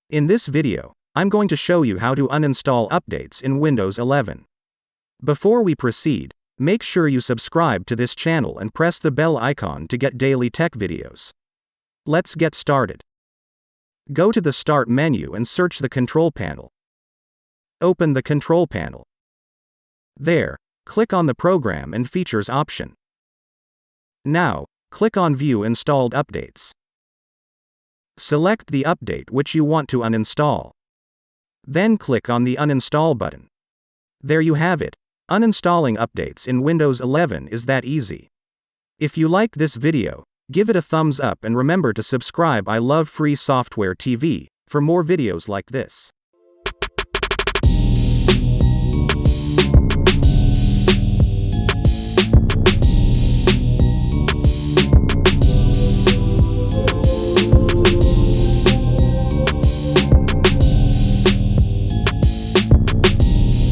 In this video, I'm going to show you how to uninstall updates in Windows 11. Before we proceed, make sure you subscribe to this channel and press the bell icon to get daily tech videos. Let's get started. Go to the Start menu and search the Control Panel. Open the Control Panel. There, click on the Program and Features option. Now, click on View Installed Updates. Select the update which you want to uninstall. Then click on the Uninstall button. There you have it. Uninstalling updates in Windows 11 is that easy. If you like this video, give it a thumbs up and remember to subscribe. I love free software TV for more videos like this.